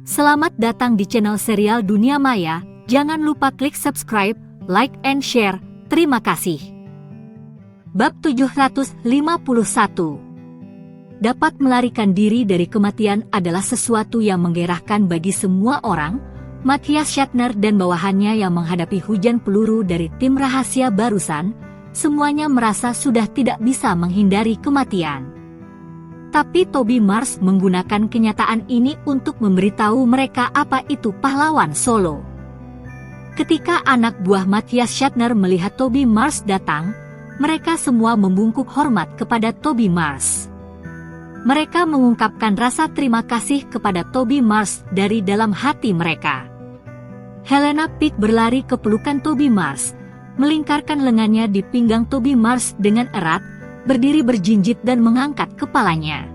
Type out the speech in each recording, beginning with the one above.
Selamat datang di channel serial Dunia Maya. Jangan lupa klik subscribe, like, and share. Terima kasih. Bab 751. Dapat melarikan diri dari kematian adalah sesuatu yang menggerakkan bagi semua orang. Matthias Shatner dan bawahannya yang menghadapi hujan peluru dari tim rahasia barusan, semuanya merasa sudah tidak bisa menghindari kematian. Tapi Toby Mars menggunakan kenyataan ini untuk memberitahu mereka apa itu pahlawan solo. Ketika anak buah Matthias Shatner melihat Toby Mars datang, mereka semua membungkuk hormat kepada Toby Mars. Mereka mengungkapkan rasa terima kasih kepada Toby Mars dari dalam hati mereka. Helena Pick berlari ke pelukan Toby Mars, melingkarkan lengannya di pinggang Toby Mars dengan erat, berdiri berjinjit dan mengangkat kepalanya.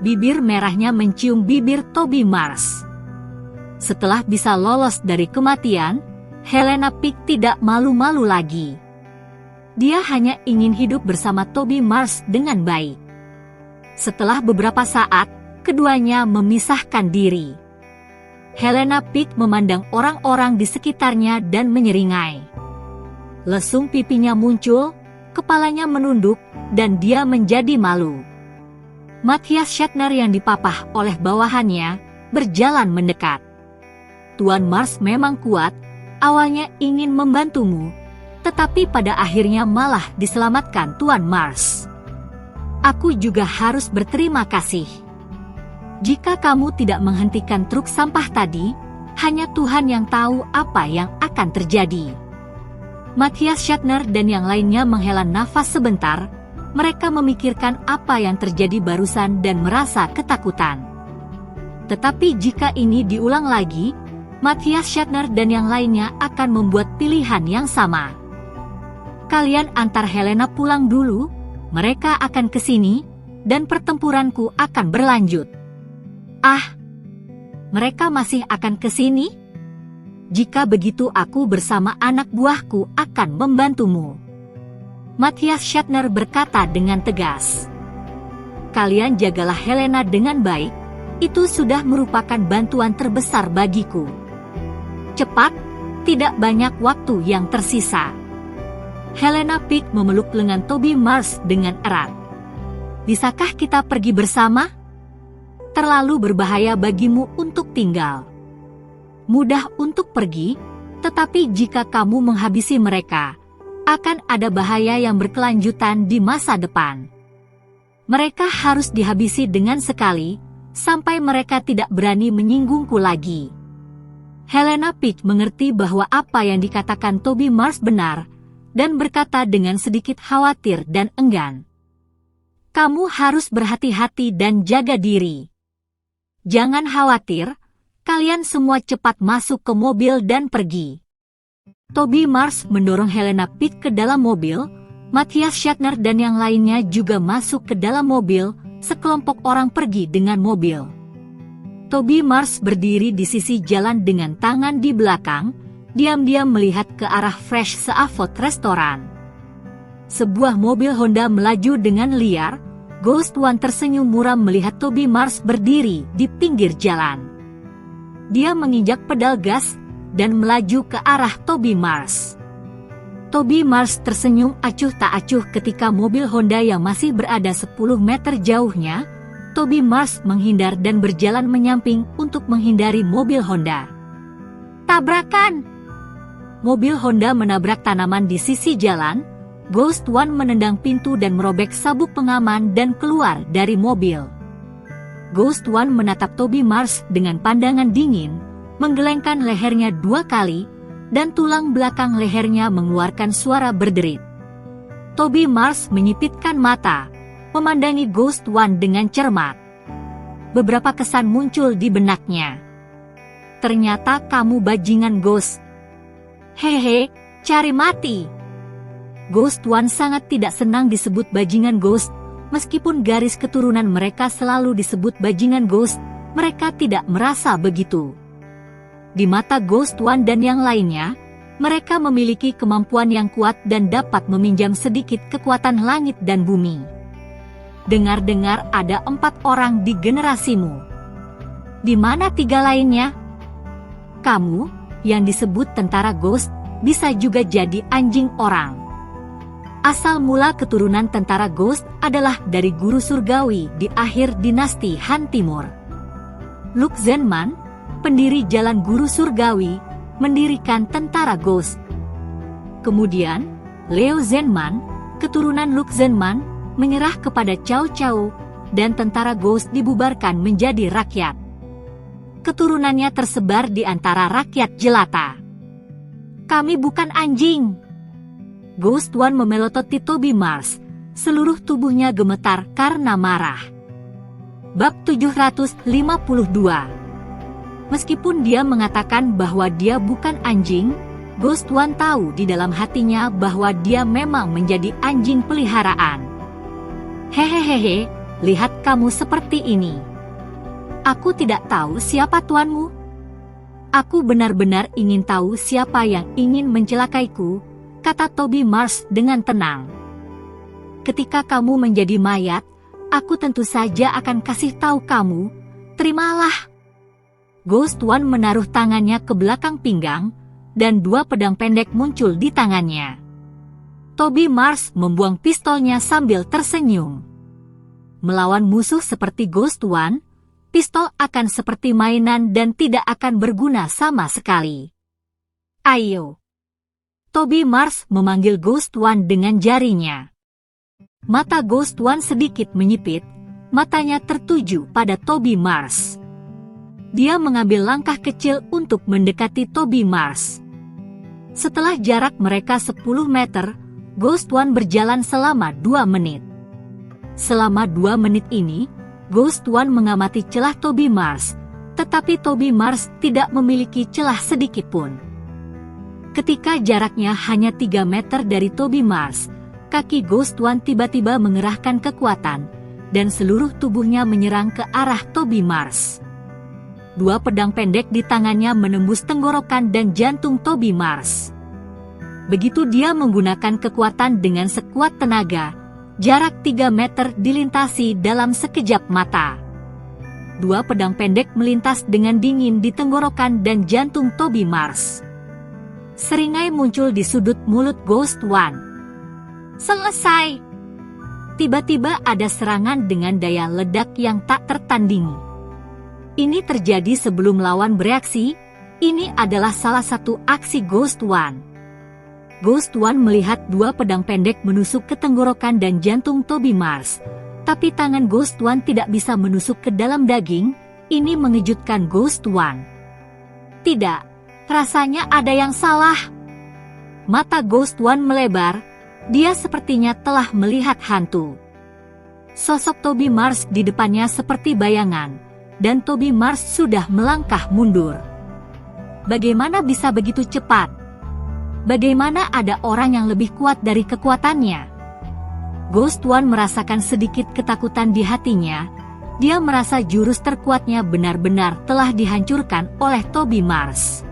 Bibir merahnya mencium bibir Toby Mars. Setelah bisa lolos dari kematian, Helena Pick tidak malu-malu lagi. Dia hanya ingin hidup bersama Toby Mars dengan baik. Setelah beberapa saat, keduanya memisahkan diri. Helena Pick memandang orang-orang di sekitarnya dan menyeringai. Lesung pipinya muncul, kepalanya menunduk, dan dia menjadi malu. Matthias Shatner yang dipapah oleh bawahannya, berjalan mendekat. Tuan Mars memang kuat, awalnya ingin membantumu, tetapi pada akhirnya malah diselamatkan Tuan Mars. Aku juga harus berterima kasih. Jika kamu tidak menghentikan truk sampah tadi, hanya Tuhan yang tahu apa yang akan terjadi. Matthias Shatner dan yang lainnya menghela nafas sebentar. Mereka memikirkan apa yang terjadi barusan dan merasa ketakutan. Tetapi jika ini diulang lagi, Matthias Shatner dan yang lainnya akan membuat pilihan yang sama. Kalian antar Helena pulang dulu, mereka akan ke sini, dan pertempuranku akan berlanjut. Ah, mereka masih akan ke sini? Jika begitu aku bersama anak buahku akan membantumu. Matthias Shatner berkata dengan tegas. Kalian jagalah Helena dengan baik, itu sudah merupakan bantuan terbesar bagiku. Cepat, tidak banyak waktu yang tersisa. Helena Pick memeluk lengan Toby Mars dengan erat. Bisakah kita pergi bersama? Terlalu berbahaya bagimu untuk tinggal. Mudah untuk pergi, tetapi jika kamu menghabisi mereka, akan ada bahaya yang berkelanjutan di masa depan. Mereka harus dihabisi dengan sekali, sampai mereka tidak berani menyinggungku lagi. Helena Pick mengerti bahwa apa yang dikatakan Toby Mars benar, dan berkata dengan sedikit khawatir dan enggan. Kamu harus berhati-hati dan jaga diri. Jangan khawatir, kalian semua cepat masuk ke mobil dan pergi. Toby Mars mendorong Helena Pick ke dalam mobil, Matthias Shatner dan yang lainnya juga masuk ke dalam mobil, sekelompok orang pergi dengan mobil. Toby Mars berdiri di sisi jalan dengan tangan di belakang, diam-diam melihat ke arah Fresh Seafood restoran. Sebuah mobil Honda melaju dengan liar, Ghost One tersenyum muram melihat Toby Mars berdiri di pinggir jalan. Dia menginjak pedal gas, dan melaju ke arah Toby Mars. Toby Mars tersenyum acuh tak acuh ketika mobil Honda yang masih berada 10 meter jauhnya. Toby Mars menghindar dan berjalan menyamping untuk menghindari mobil Honda. Tabrakan! Mobil Honda menabrak tanaman di sisi jalan. Ghost One menendang pintu dan merobek sabuk pengaman dan keluar dari mobil. Ghost One menatap Toby Mars dengan pandangan dingin, menggelengkan lehernya 2 kali, dan tulang belakang lehernya mengeluarkan suara berderit. Toby Mars menyipitkan mata, memandangi Ghost One dengan cermat. Beberapa kesan muncul di benaknya. Ternyata kamu bajingan Ghost. Hehe, cari mati. Ghost One sangat tidak senang disebut bajingan Ghost, meskipun garis keturunan mereka selalu disebut bajingan Ghost, mereka tidak merasa begitu. Di mata Ghost One dan yang lainnya, mereka memiliki kemampuan yang kuat dan dapat meminjam sedikit kekuatan langit dan bumi. Dengar-dengar ada 4 orang di generasimu. Di mana 3 lainnya? Kamu, yang disebut tentara Ghost, bisa juga jadi anjing orang. Asal mula keturunan tentara Ghost adalah dari guru surgawi di akhir dinasti Han Timur. Luke Zenman, pendiri Jalan Guru Surgawi, mendirikan tentara Ghost. Kemudian, Leo Zenman, keturunan Luke Zenman, menyerah kepada Cao Cao, dan tentara Ghost dibubarkan menjadi rakyat. Keturunannya tersebar di antara rakyat jelata. Kami bukan anjing. Ghost One memelototi Toby Mars, seluruh tubuhnya gemetar karena marah. Bab 752. Meskipun dia mengatakan bahwa dia bukan anjing, Ghost One tahu di dalam hatinya bahwa dia memang menjadi anjing peliharaan. Hehehehe, lihat kamu seperti ini. Aku tidak tahu siapa tuanmu. Aku benar-benar ingin tahu siapa yang ingin mencelakaiku, kata Toby Mars dengan tenang. Ketika kamu menjadi mayat, aku tentu saja akan kasih tahu kamu. Terimalah. Ghost One menaruh tangannya ke belakang pinggang, dan 2 pedang pendek muncul di tangannya. Toby Mars membuang pistolnya sambil tersenyum. Melawan musuh seperti Ghost One, pistol akan seperti mainan dan tidak akan berguna sama sekali. Ayo. Toby Mars memanggil Ghost One dengan jarinya. Mata Ghost One sedikit menyipit, matanya tertuju pada Toby Mars. Dia mengambil langkah kecil untuk mendekati Toby Mars. Setelah jarak mereka 10 meter, Ghost One berjalan selama 2 menit. Selama 2 menit ini, Ghost One mengamati celah Toby Mars, tetapi Toby Mars tidak memiliki celah sedikit pun. Ketika jaraknya hanya 3 meter dari Toby Mars, kaki Ghost One tiba-tiba mengerahkan kekuatan, dan seluruh tubuhnya menyerang ke arah Toby Mars. 2 pedang pendek di tangannya menembus tenggorokan dan jantung Toby Mars. Begitu dia menggunakan kekuatan dengan sekuat tenaga, jarak 3 meter dilintasi dalam sekejap mata. 2 pedang pendek melintas dengan dingin di tenggorokan dan jantung Toby Mars. Seringai muncul di sudut mulut Ghost One. Selesai! Tiba-tiba ada serangan dengan daya ledak yang tak tertandingi. Ini terjadi sebelum lawan bereaksi. Ini adalah salah satu aksi Ghost One. Ghost One melihat 2 pedang pendek menusuk ke tenggorokan dan jantung Toby Mars, tapi tangan Ghost One tidak bisa menusuk ke dalam daging. Ini mengejutkan Ghost One. Tidak, rasanya ada yang salah. Mata Ghost One melebar, dia sepertinya telah melihat hantu. Sosok Toby Mars di depannya seperti bayangan, dan Toby Mars sudah melangkah mundur. Bagaimana bisa begitu cepat? Bagaimana ada orang yang lebih kuat dari kekuatannya? Ghost One merasakan sedikit ketakutan di hatinya. Dia merasa jurus terkuatnya benar-benar telah dihancurkan oleh Toby Mars.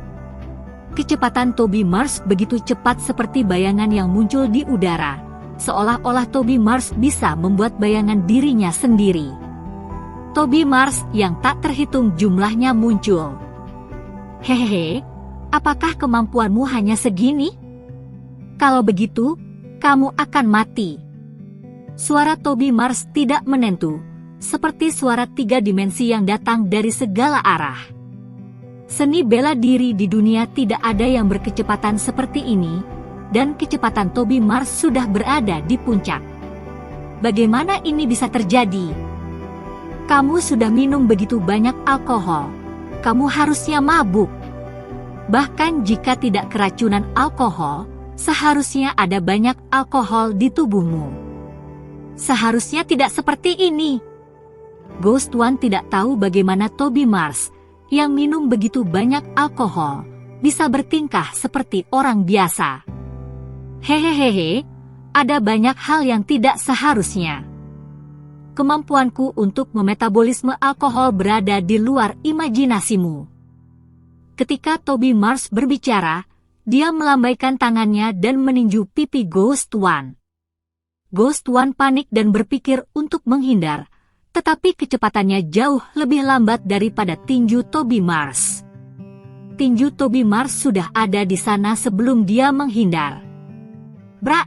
Kecepatan Toby Mars begitu cepat seperti bayangan yang muncul di udara, seolah-olah Toby Mars bisa membuat bayangan dirinya sendiri. Toby Mars yang tak terhitung jumlahnya muncul. Hehehe. Apakah kemampuanmu hanya segini? Kalau begitu, kamu akan mati. Suara Toby Mars tidak menentu, seperti suara 3 dimensi yang datang dari segala arah. Seni bela diri di dunia tidak ada yang berkecepatan seperti ini, dan kecepatan Toby Mars sudah berada di puncak. Bagaimana ini bisa terjadi? Kamu sudah minum begitu banyak alkohol. Kamu harusnya mabuk. Bahkan jika tidak keracunan alkohol, seharusnya ada banyak alkohol di tubuhmu. Seharusnya tidak seperti ini. Ghost One tidak tahu bagaimana Toby Mars, yang minum begitu banyak alkohol, bisa bertingkah seperti orang biasa. Hehehehe, ada banyak hal yang tidak seharusnya. Kemampuanku untuk memetabolisme alkohol berada di luar imajinasimu. Ketika Toby Mars berbicara, dia melambaikan tangannya dan meninju pipi Ghost One. Ghost One panik dan berpikir untuk menghindar, tetapi kecepatannya jauh lebih lambat daripada tinju Toby Mars. Tinju Toby Mars sudah ada di sana sebelum dia menghindar. Brak!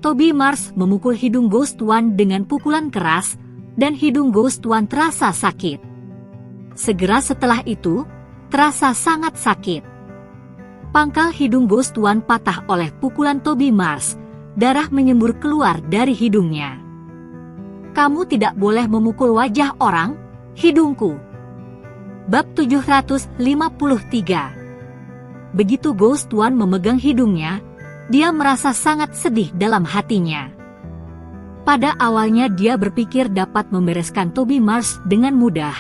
Toby Mars memukul hidung Ghost One dengan pukulan keras, dan hidung Ghost One terasa sakit. Segera setelah itu, terasa sangat sakit. Pangkal hidung Ghost One patah oleh pukulan Toby Mars, darah menyembur keluar dari hidungnya. Kamu tidak boleh memukul wajah orang, hidungku. Bab 753. Begitu Ghost One memegang hidungnya, dia merasa sangat sedih dalam hatinya. Pada awalnya dia berpikir dapat membereskan Toby Mars dengan mudah,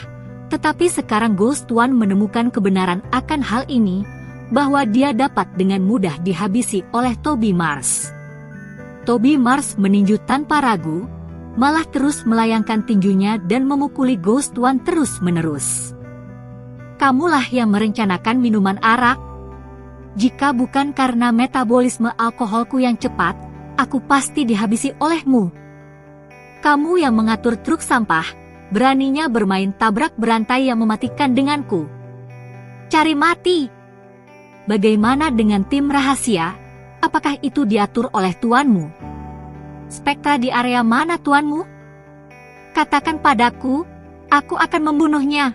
tetapi sekarang Ghost One menemukan kebenaran akan hal ini, bahwa dia dapat dengan mudah dihabisi oleh Toby Mars. Toby Mars meninju tanpa ragu, malah terus melayangkan tinjunya dan memukuli Ghost One terus-menerus. Kamulah yang merencanakan minuman arak? Jika bukan karena metabolisme alkoholku yang cepat, aku pasti dihabisi olehmu. Kamu yang mengatur truk sampah, beraninya bermain tabrak berantai yang mematikan denganku. Cari mati! Bagaimana dengan tim rahasia? Apakah itu diatur oleh tuanmu? Spektra di area mana tuanmu? Katakan padaku, aku akan membunuhnya.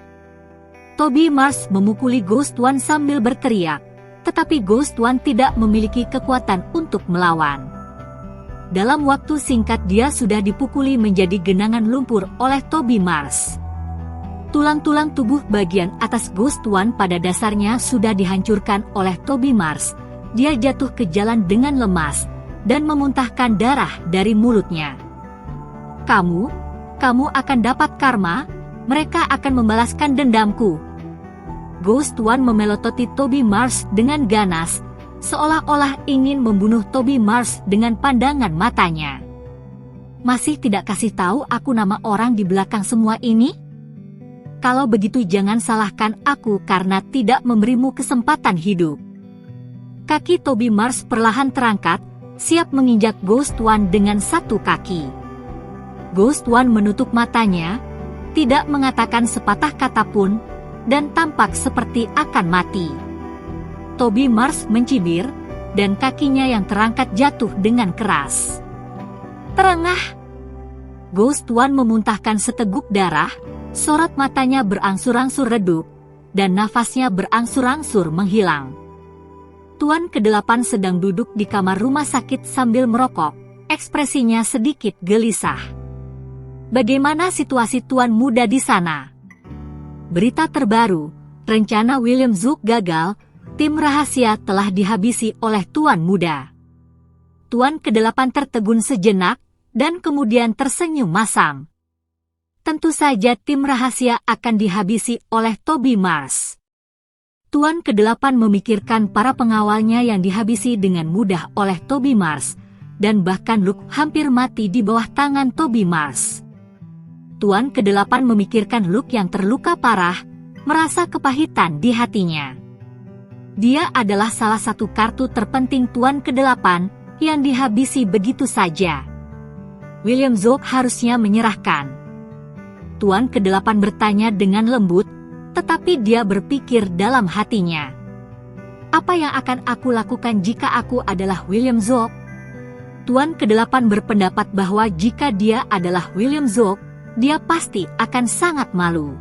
Toby Mars memukuli Ghost One sambil berteriak, tetapi Ghost One tidak memiliki kekuatan untuk melawan. Dalam waktu singkat dia sudah dipukuli menjadi genangan lumpur oleh Toby Mars. Tulang-tulang tubuh bagian atas Ghost One pada dasarnya sudah dihancurkan oleh Toby Mars. Dia jatuh ke jalan dengan lemas, dan memuntahkan darah dari mulutnya. Kamu akan dapat karma, mereka akan membalaskan dendamku. Ghost One memelototi Toby Mars dengan ganas, seolah-olah ingin membunuh Toby Mars dengan pandangan matanya. Masih tidak kasih tahu aku nama orang di belakang semua ini? Kalau begitu jangan salahkan aku karena tidak memberimu kesempatan hidup. Kaki Toby Mars perlahan terangkat, siap menginjak Ghost One dengan satu kaki. Ghost One menutup matanya, tidak mengatakan sepatah kata pun, dan tampak seperti akan mati. Toby Mars mencibir, dan kakinya yang terangkat jatuh dengan keras. Terengah! Ghost One memuntahkan seteguk darah, sorot matanya berangsur-angsur redup, dan nafasnya berangsur-angsur menghilang. Tuan ke-8 sedang duduk di kamar rumah sakit sambil merokok, ekspresinya sedikit gelisah. Bagaimana situasi Tuan muda di sana? Berita terbaru, rencana William Zook gagal, tim rahasia telah dihabisi oleh Tuan muda. Tuan ke-8 tertegun sejenak, dan kemudian tersenyum masam. Tentu saja tim rahasia akan dihabisi oleh Toby Mars. Tuan ke-8 memikirkan para pengawalnya yang dihabisi dengan mudah oleh Toby Mars, dan bahkan Luke hampir mati di bawah tangan Toby Mars. Tuan ke-8 memikirkan Luke yang terluka parah, merasa kepahitan di hatinya. Dia adalah salah satu kartu terpenting Tuan ke-8 yang dihabisi begitu saja. William Zook harusnya menyerahkan. Tuan ke-8 bertanya dengan lembut, tetapi dia berpikir dalam hatinya. Apa yang akan aku lakukan jika aku adalah William Zook? Tuan ke-8 berpendapat bahwa jika dia adalah William Zook, dia pasti akan sangat malu.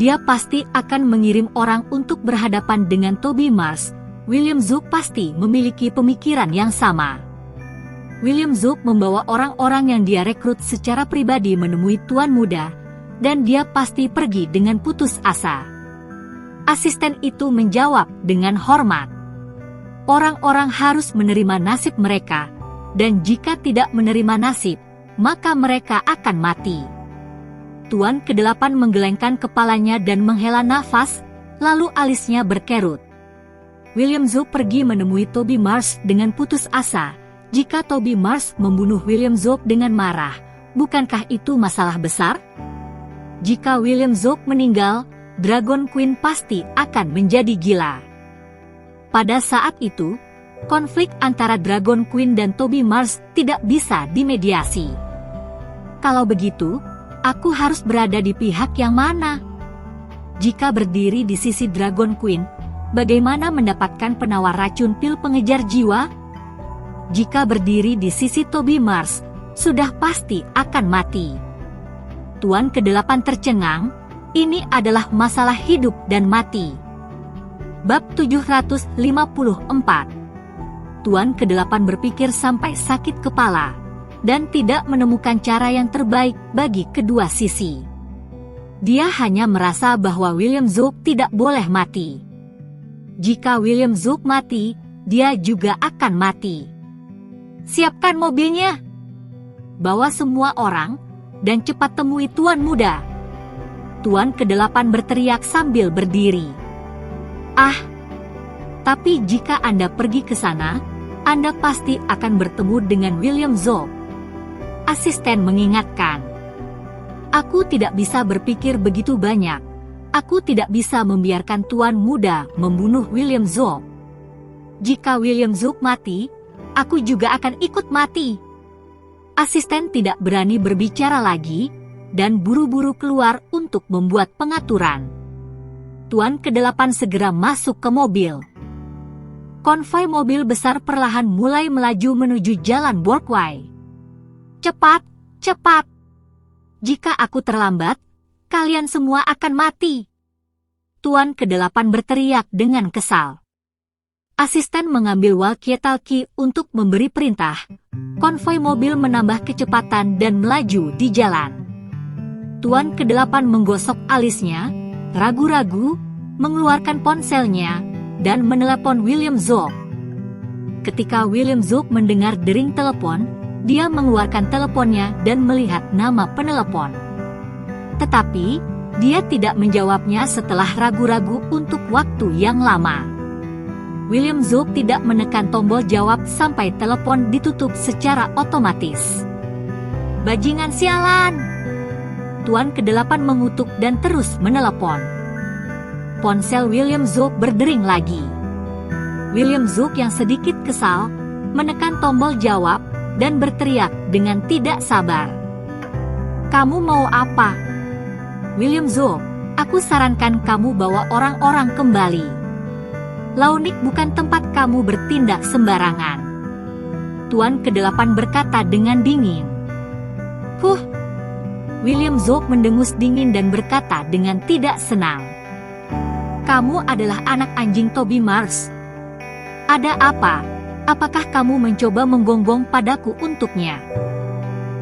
Dia pasti akan mengirim orang untuk berhadapan dengan Toby Mars. William Zook pasti memiliki pemikiran yang sama. William Zook membawa orang-orang yang dia rekrut secara pribadi menemui Tuan muda, dan dia pasti pergi dengan putus asa. Asisten itu menjawab dengan hormat. Orang-orang harus menerima nasib mereka, dan jika tidak menerima nasib, maka mereka akan mati. Tuan ke-8 menggelengkan kepalanya dan menghela nafas, lalu alisnya berkerut. William Zook pergi menemui Toby Mars dengan putus asa. Jika Toby Mars membunuh William Zook dengan marah, bukankah itu masalah besar? Jika William Zook meninggal, Dragon Queen pasti akan menjadi gila. Pada saat itu, konflik antara Dragon Queen dan Toby Mars tidak bisa dimediasi. Kalau begitu, Aku harus berada di pihak yang mana? Jika berdiri di sisi Dragon Queen, bagaimana mendapatkan penawar racun pil pengejar jiwa? Jika berdiri di sisi Toby Mars, sudah pasti akan mati. Tuan ke-8 tercengang, ini adalah masalah hidup dan mati. Bab 754. Tuan ke-8 berpikir sampai sakit kepala, dan tidak menemukan cara yang terbaik bagi kedua sisi. Dia hanya merasa bahwa William Zook tidak boleh mati. Jika William Zook mati, dia juga akan mati. Siapkan mobilnya. Bawa semua orang, dan cepat temui Tuan Muda. Tuan ke-8 berteriak sambil berdiri. Ah, tapi jika Anda pergi ke sana, Anda pasti akan bertemu dengan William Zook. Asisten mengingatkan. Aku tidak bisa berpikir begitu banyak. Aku tidak bisa membiarkan Tuan Muda membunuh William Zook. Jika William Zook mati, aku juga akan ikut mati. Asisten tidak berani berbicara lagi, dan buru-buru keluar untuk membuat pengaturan. Tuan ke-8 segera masuk ke mobil. Konvoi mobil besar perlahan mulai melaju menuju jalan Brockway. Cepat, cepat! Jika aku terlambat, kalian semua akan mati. Tuan ke-8 berteriak dengan kesal. Asisten mengambil walkie-talkie untuk memberi perintah. Konvoi mobil menambah kecepatan dan melaju di jalan. Tuan ke-8 menggosok alisnya, ragu-ragu, mengeluarkan ponselnya, dan menelepon William Zook. Ketika William Zook mendengar dering telepon, dia mengeluarkan teleponnya dan melihat nama penelepon. Tetapi, dia tidak menjawabnya setelah ragu-ragu untuk waktu yang lama. William Zook tidak menekan tombol jawab sampai telepon ditutup secara otomatis. Bajingan sialan! Tuan ke-8 mengutuk dan terus menelepon. Ponsel William Zook berdering lagi. William Zook yang sedikit kesal, menekan tombol jawab, dan berteriak dengan tidak sabar. Kamu mau apa? William Zook, aku sarankan kamu bawa orang-orang kembali. Launik bukan tempat kamu bertindak sembarangan. Tuan ke-8 berkata dengan dingin. William Zook mendengus dingin dan berkata dengan tidak senang. Kamu adalah anak anjing Toby Mars. Ada apa? Apakah kamu mencoba menggonggong padaku untuknya?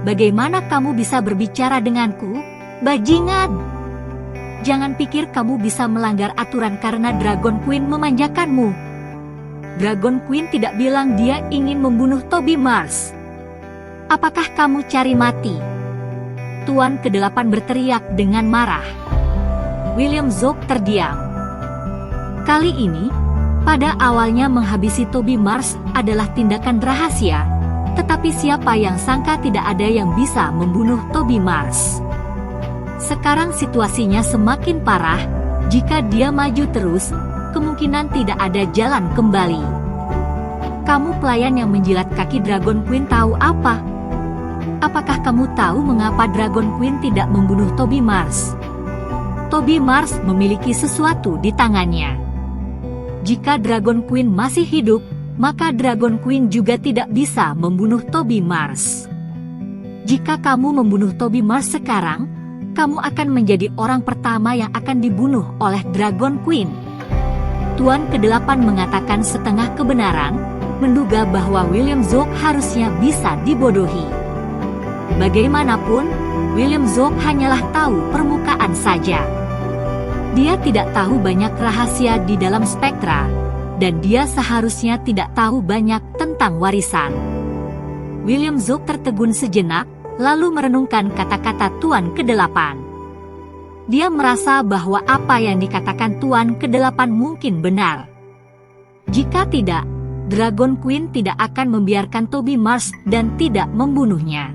Bagaimana kamu bisa berbicara denganku, bajingan? Jangan pikir kamu bisa melanggar aturan karena Dragon Queen memanjakanmu. Dragon Queen tidak bilang dia ingin membunuh Toby Mars. Apakah kamu cari mati? Tuan ke-8 berteriak dengan marah. William Zook terdiam. Kali ini, pada awalnya menghabisi Toby Mars adalah tindakan rahasia, tetapi siapa yang sangka tidak ada yang bisa membunuh Toby Mars. Sekarang situasinya semakin parah, jika dia maju terus, kemungkinan tidak ada jalan kembali. Kamu pelayan yang menjilat kaki Dragon Queen tahu apa? Apakah kamu tahu mengapa Dragon Queen tidak membunuh Toby Mars? Toby Mars memiliki sesuatu di tangannya. Jika Dragon Queen masih hidup, maka Dragon Queen juga tidak bisa membunuh Toby Mars. Jika kamu membunuh Toby Mars sekarang, kamu akan menjadi orang pertama yang akan dibunuh oleh Dragon Queen. Tuan ke-8 mengatakan setengah kebenaran, menduga bahwa William Zook harusnya bisa dibodohi. Bagaimanapun, William Zook hanyalah tahu permukaan saja. Dia tidak tahu banyak rahasia di dalam Spektra, dan dia seharusnya tidak tahu banyak tentang warisan. William Zook tertegun sejenak, lalu merenungkan kata-kata Tuan ke-8. Dia merasa bahwa apa yang dikatakan Tuan ke-8 mungkin benar. Jika tidak, Dragon Queen tidak akan membiarkan Toby Mars dan tidak membunuhnya.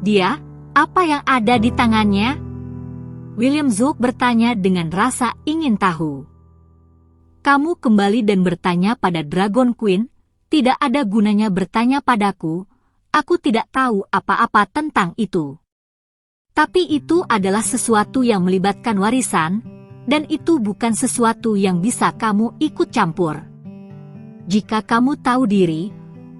Dia, apa yang ada di tangannya? William Zook bertanya dengan rasa ingin tahu. Kamu kembali dan bertanya pada Dragon Queen, tidak ada gunanya bertanya padaku, aku tidak tahu apa-apa tentang itu. Tapi itu adalah sesuatu yang melibatkan warisan, dan itu bukan sesuatu yang bisa kamu ikut campur. Jika kamu tahu diri,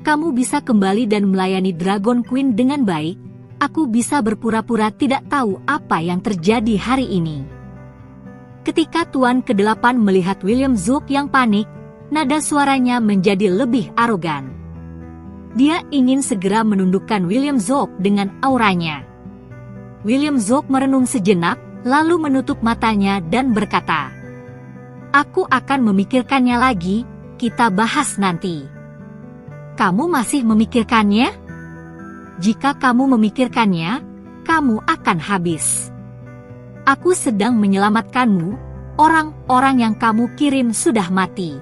kamu bisa kembali dan melayani Dragon Queen dengan baik. Aku bisa berpura-pura tidak tahu apa yang terjadi hari ini. Ketika Tuan ke-8 melihat William Zook yang panik, nada suaranya menjadi lebih arogan. Dia ingin segera menundukkan William Zook dengan auranya. William Zook merenung sejenak, lalu menutup matanya dan berkata, "Aku akan memikirkannya lagi, kita bahas nanti." "Kamu masih memikirkannya? Jika kamu memikirkannya, kamu akan habis. Aku sedang menyelamatkanmu, orang-orang yang kamu kirim sudah mati.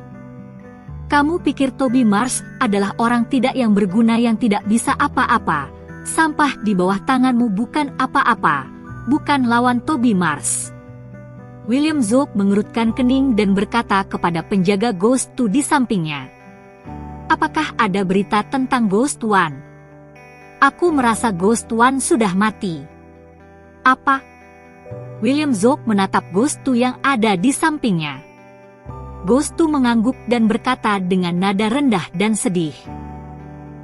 Kamu pikir Toby Mars adalah orang tidak yang berguna yang tidak bisa apa-apa. Sampah di bawah tanganmu bukan apa-apa, bukan lawan Toby Mars." William Zook mengerutkan kening dan berkata kepada penjaga Ghost 2 di sampingnya, "Apakah ada berita tentang Ghost One? Aku merasa Ghost One sudah mati." "Apa?" William Zook menatap Ghost 2 yang ada di sampingnya. Ghost 2 mengangguk dan berkata dengan nada rendah dan sedih,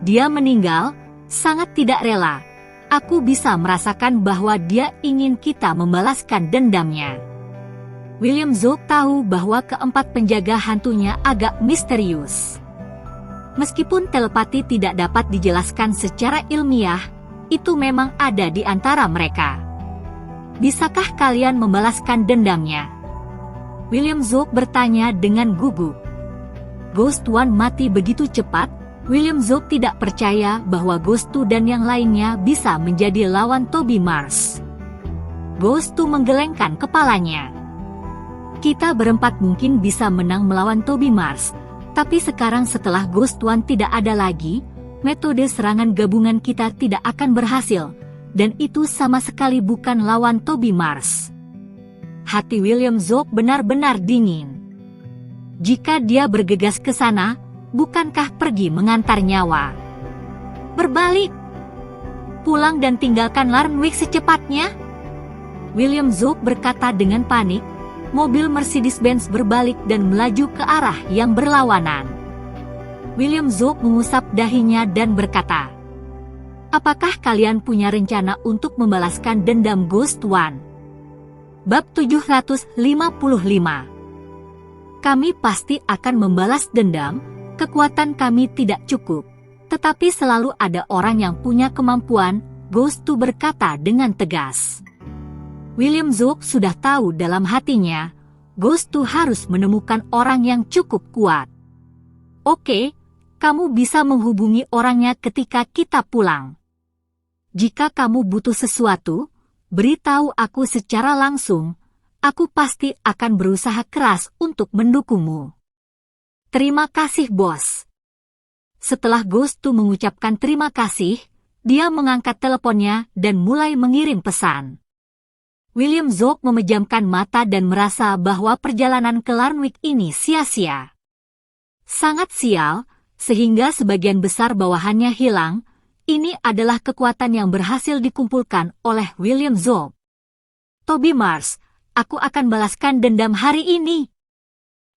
"Dia meninggal, sangat tidak rela. Aku bisa merasakan bahwa dia ingin kita membalaskan dendamnya." William Zook tahu bahwa keempat penjaga hantunya agak misterius. Meskipun telepati tidak dapat dijelaskan secara ilmiah, itu memang ada di antara mereka. "Bisakah kalian membalaskan dendamnya?" William Zook bertanya dengan gugup. Ghost One mati begitu cepat, William Zook tidak percaya bahwa Ghost 2 dan yang lainnya bisa menjadi lawan Toby Mars. Ghost 2 menggelengkan kepalanya. "Kita berempat mungkin bisa menang melawan Toby Mars. Tapi sekarang setelah Ghost One tidak ada lagi, metode serangan gabungan kita tidak akan berhasil, dan itu sama sekali bukan lawan Toby Mars." Hati William Zook benar-benar dingin. Jika dia bergegas ke sana, bukankah pergi mengantar nyawa? "Berbalik! Pulang dan tinggalkan Larnwick secepatnya!" William Zook berkata dengan panik. Mobil Mercedes-Benz berbalik dan melaju ke arah yang berlawanan. William Zook mengusap dahinya dan berkata, "Apakah kalian punya rencana untuk membalaskan dendam Ghost One?" Bab 755. Kami pasti akan membalas dendam, kekuatan kami tidak cukup. Tetapi selalu ada orang yang punya kemampuan, Ghost 2 berkata dengan tegas. William Zook sudah tahu dalam hatinya, Ghost 2 harus menemukan orang yang cukup kuat. "Oke, kamu bisa menghubungi orangnya ketika kita pulang. Jika kamu butuh sesuatu, beritahu aku secara langsung, aku pasti akan berusaha keras untuk mendukungmu." "Terima kasih, bos." Setelah Ghost 2 mengucapkan terima kasih, dia mengangkat teleponnya dan mulai mengirim pesan. William Zook memejamkan mata dan merasa bahwa perjalanan ke Larnwick ini sia-sia. Sangat sial, sehingga sebagian besar bawahannya hilang. Ini adalah kekuatan yang berhasil dikumpulkan oleh William Zook. "Toby Mars, aku akan balaskan dendam hari ini,"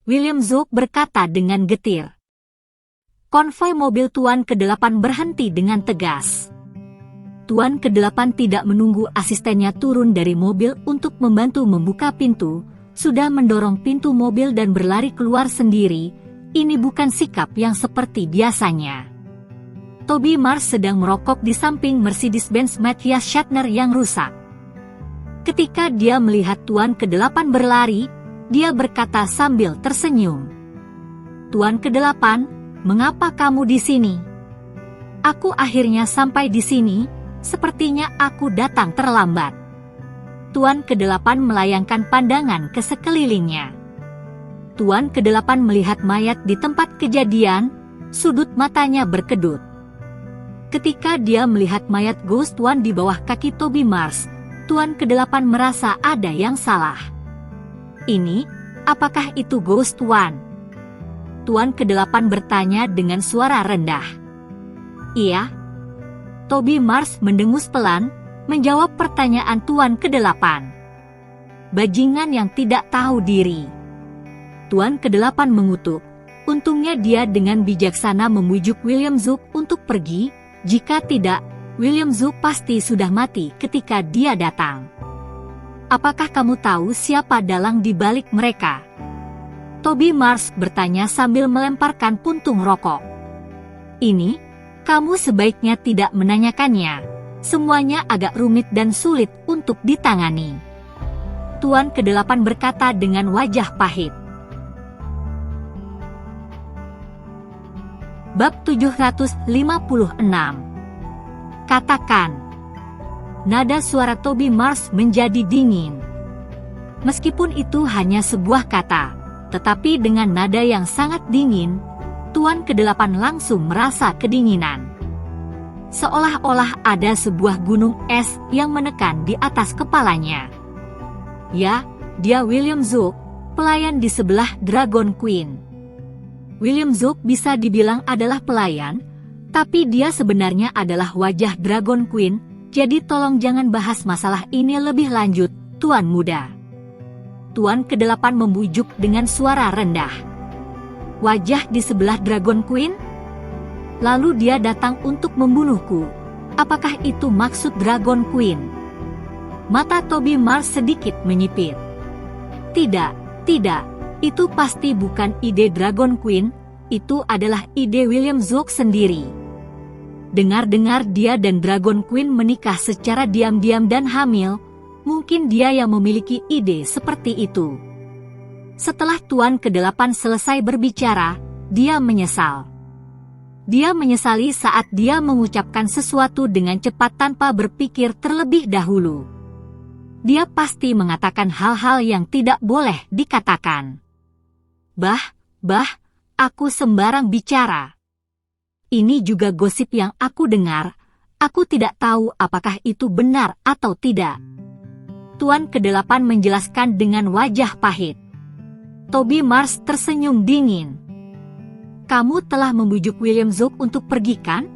William Zook berkata dengan getir. Konvoi mobil Tuan ke-8 berhenti dengan tegas. Tuan ke-8 tidak menunggu asistennya turun dari mobil untuk membantu membuka pintu, sudah mendorong pintu mobil dan berlari keluar sendiri. Ini bukan sikap yang seperti biasanya. Toby Mars sedang merokok di samping Mercedes-Benz Matthias Shatner yang rusak. Ketika dia melihat Tuan ke-8 berlari, dia berkata sambil tersenyum, "Tuan ke-8, mengapa kamu di sini?" "Aku akhirnya sampai di sini. Sepertinya aku datang terlambat." Tuan ke-8 melayangkan pandangan ke sekelilingnya. Tuan ke-8 melihat mayat di tempat kejadian, sudut matanya berkedut. Ketika dia melihat mayat Ghost One di bawah kaki Toby Mars, Tuan ke-8 merasa ada yang salah. Apakah itu Ghost One?" Tuan ke-8 bertanya dengan suara rendah. "Iya." Toby Mars mendengus pelan, menjawab pertanyaan Tuan ke-8. Bajingan yang tidak tahu diri. Tuan ke-8 mengutuk. Untungnya dia dengan bijaksana memujuk William Zook untuk pergi, jika tidak, William Zook pasti sudah mati ketika dia datang. Apakah kamu tahu siapa dalang di balik mereka? Toby Mars bertanya sambil melemparkan puntung rokok. Ini, kamu sebaiknya tidak menanyakannya. Semuanya agak rumit dan sulit untuk ditangani. Tuan ke-8 berkata dengan wajah pahit. Bab 756. Katakan. Nada suara Toby Mars menjadi dingin. Meskipun itu hanya sebuah kata, tetapi dengan nada yang sangat dingin, Tuan ke-8 langsung merasa kedinginan. Seolah-olah ada sebuah gunung es yang menekan di atas kepalanya. Ya, dia William Zook, pelayan di sebelah Dragon Queen. William Zook bisa dibilang adalah pelayan, tapi dia sebenarnya adalah wajah Dragon Queen, jadi tolong jangan bahas masalah ini lebih lanjut, Tuan Muda. Tuan ke-8 membujuk dengan suara rendah. Wajah di sebelah Dragon Queen? Lalu dia datang untuk membunuhku. Apakah itu maksud Dragon Queen? Mata Toby Mars sedikit menyipit. Tidak, itu pasti bukan ide Dragon Queen, itu adalah ide William Zook sendiri. Dengar-dengar dia dan Dragon Queen menikah secara diam-diam dan hamil, mungkin dia yang memiliki ide seperti itu. Setelah Tuan ke-8 selesai berbicara, dia menyesal. Dia menyesali saat dia mengucapkan sesuatu dengan cepat tanpa berpikir terlebih dahulu. Dia pasti mengatakan hal-hal yang tidak boleh dikatakan. Aku sembarang bicara. Ini juga gosip yang aku dengar, aku tidak tahu apakah itu benar atau tidak. Tuan ke-8 menjelaskan dengan wajah pahit. Toby Mars tersenyum dingin. Kamu telah membujuk William Zook untuk pergi kan?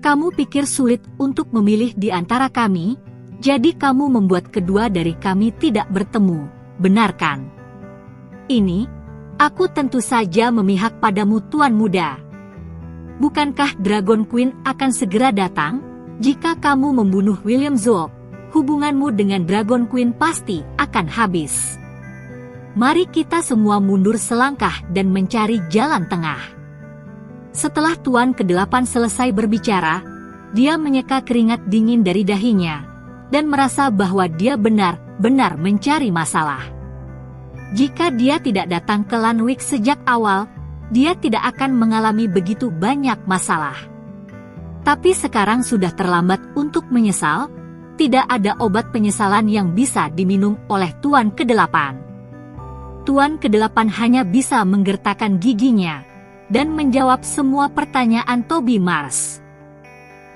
Kamu pikir sulit untuk memilih di antara kami, jadi kamu membuat kedua dari kami tidak bertemu, benar kan? Ini, aku tentu saja memihak padamu Tuan Muda. Bukankah Dragon Queen akan segera datang? Jika kamu membunuh William Zook, hubunganmu dengan Dragon Queen pasti akan habis. Mari kita semua mundur selangkah dan mencari jalan tengah. Setelah Tuan ke-8 selesai berbicara, dia menyeka keringat dingin dari dahinya, dan merasa bahwa dia benar-benar mencari masalah. Jika dia tidak datang ke Lanwick sejak awal, dia tidak akan mengalami begitu banyak masalah. Tapi sekarang sudah terlambat untuk menyesal, tidak ada obat penyesalan yang bisa diminum oleh Tuan ke-8. Tuan ke-8 hanya bisa menggertakkan giginya, dan menjawab semua pertanyaan Toby Mars.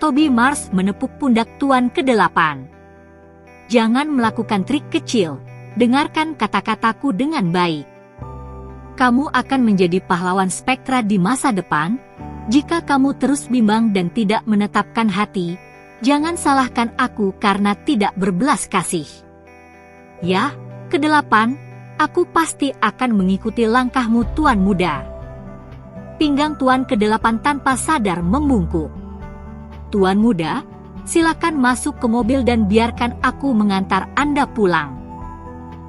Toby Mars menepuk pundak Tuan ke-8. Jangan melakukan trik kecil, dengarkan kata-kataku dengan baik. Kamu akan menjadi pahlawan Spektra di masa depan, jika kamu terus bimbang dan tidak menetapkan hati, jangan salahkan aku karena tidak berbelas kasih. Ya, ke-8, aku pasti akan mengikuti langkahmu Tuan Muda. Pinggang Tuan ke-8 tanpa sadar membungkuk. Tuan Muda, silakan masuk ke mobil dan biarkan aku mengantar Anda pulang.